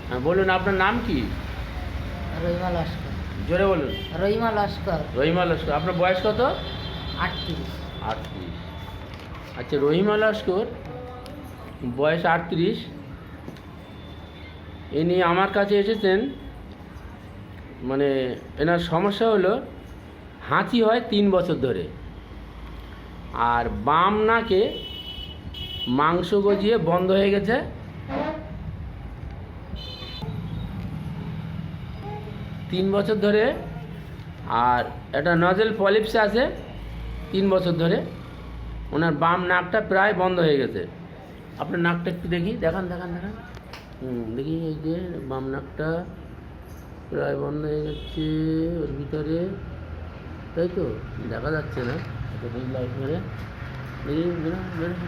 হ্যাঁ বলুন, আপনার নাম কি? রহিমা লস্কর। জোরে বলুন। রহিমা লস্কর। রহিমা লস্কর। আপনার বয়স কত? 38। 38। আচ্ছা, রহিমা লস্কর, বয়স 38। ইনি আমার কাছে এসেছেন, মানে এনার সমস্যা হলো হাঁচি হয় 3 বছর ধরে, আর বাম নাকে মাংস গজিয়ে বন্ধ হয়ে গেছে। 3 বছর ধরে। আর একটা নজেল পলিপস আছে 3 বছর ধরে। ওনার বাম নাকটা প্রায় বন্ধ হয়ে গেছে। আপনার নাকটা একটু দেখি, দেখান দেখান দেখান। দেখি, এই যে বাম নাকটা প্রায় বন্ধ হয়ে যাচ্ছে ওর ভিতরে, তাই তো? দেখা যাচ্ছে না, লাইট মেরে দেখি।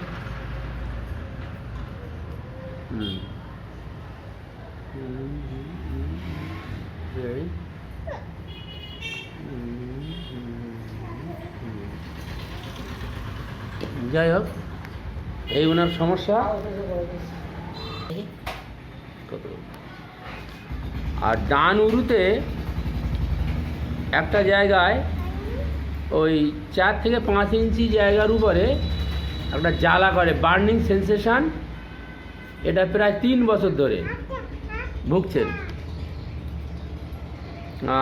যাই হোক, এই ওনার সমস্যা। আর ডান উরুতে একটা জায়গায় ওই 4 থেকে 5 ইঞ্চি জায়গার উপরে একটা জ্বালা করে, বার্নিং সেন্সেশন। এটা প্রায় 3 বছর ধরে ভুগছেন।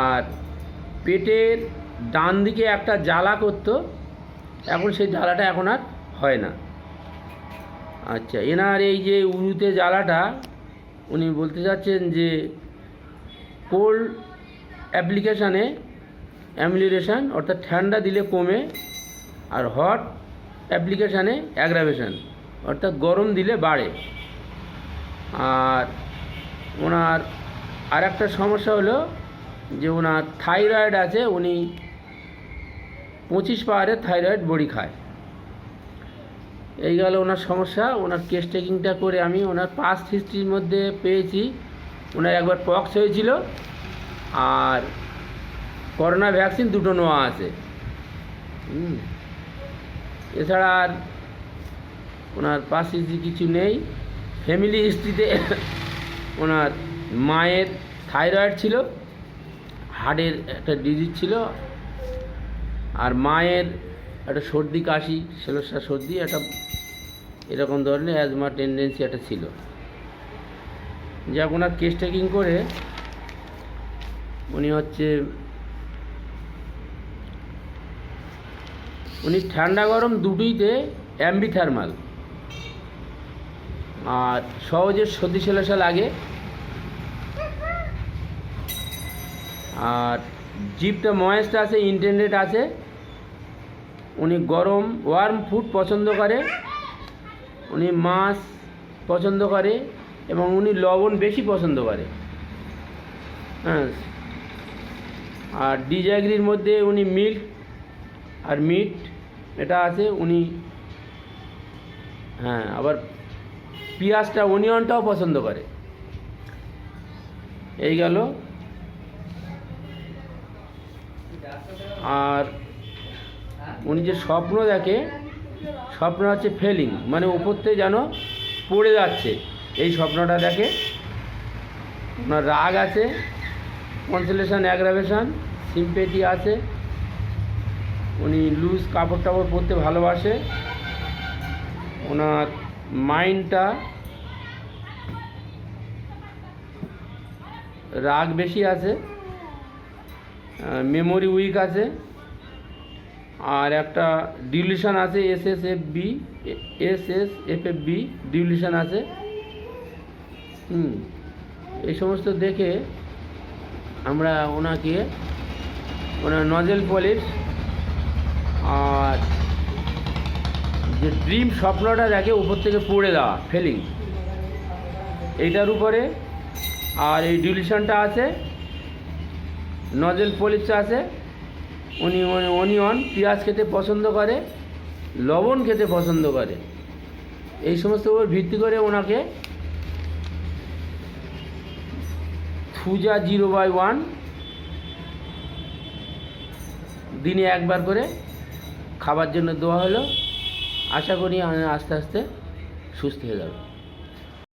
আর পেটের ডান দিকে একটা জ্বালা করতো, এখন সেই জ্বালাটা এখন আর হয় না। আচ্ছা, এনার এই যে উরুতে জ্বালাটা, উনি বলতে চাচ্ছেন যে কোল্ড অ্যাপ্লিকেশানে অ্যামিউলেশন, অর্থাৎ ঠান্ডা দিলে কমে, আর হট অ্যাপ্লিকেশানে অ্যাগ্রাভেশন, অর্থাৎ গরম দিলে বাড়ে। আর ওনার আর একটা সমস্যা হলো যে ওনার থাইরয়েড আছে, উনি 25 পাওয়ারের থাইরয়েড বড়ি খায়। এই গেল ওনার সমস্যা। ওনার কেস টেকিংটা করে আমি ওনার পাস্ট হিস্ট্রির মধ্যে পেয়েছি ওনার একবার পক্স হয়েছিল, আর করোনা ভ্যাকসিন 2টো নেওয়া আছে। এছাড়া আর ওনার পাস্ট হিস্ট্রি কিছু নেই। ফ্যামিলি হিস্ট্রিতে ওনার মায়ের থাইরয়েড ছিল, হার্টের একটা ডিজিজ ছিল, আর মায়ের একটা সর্দি কাশি, সেলসা সর্দি, একটা এরকম ধরনের অ্যাজমা টেন্ডেন্সি একটা ছিল। যাক, ওনার কেস টেকিং করে উনি ঠান্ডা গরম দুটোইতে অ্যাম্বিথার্মাল, আর সহজে সর্দি সেলসা লাগে। আর জিভটা ময়েস্ট আছে, ইন্টেন্ডেড আছে। উনি গরম ওয়ার্ম ফুড পছন্দ করে, উনি মাছ পছন্দ করে, এবং উনি লবণ বেশি পছন্দ করে। হ্যাঁ, আর ডিজাগ্রির মধ্যে উনি মিল্ক আর মিট এটা আছে উনি। হ্যাঁ, আবার পেঁয়াজটা, অনিয়নটাও পছন্দ করে। এই গেল। আর উনি যে স্বপ্ন দেখে, স্বপ্ন হচ্ছে ফেলিং, মানে উপর থেকে যেন পড়ে যাচ্ছে, এই স্বপ্নটা দেখে। ওনার রাগ আছে, কনসেলেশন, অ্যাগ্রাভেশন, সিম্পেটি আছে। উনি লুজ কাপড় টাপড় পরতে ভালোবাসে। ওনার মাইন্ডটা রাগ বেশি আছে, মেমোরি উইক আছে, আর একটা ডিউলিশন আছে, এসএসএফবি ডিউলিশন আছে। এই সমস্ত দেখে আমরা ওনাকে ওনার নজেল পলিপস আর যে ড্রিম স্বপ্নটা দেখে উপর থেকে পড়ে দেওয়া, ফেলিং, এইটার উপরে, আর এই ডিউলিশনটা আছে, নজেল পলিপস আছে। উনি অনিয়ন, পেঁয়াজ খেতে পছন্দ করে, লবণ খেতে পছন্দ করে। এই সমস্ত উপর ভিত্তি করে ওনাকে ফুজা 0/1 দিনে একবার করে খাবার জন্য দেওয়া হলো। আশা করি আস্তে আস্তে সুস্থ হয়ে যাবে।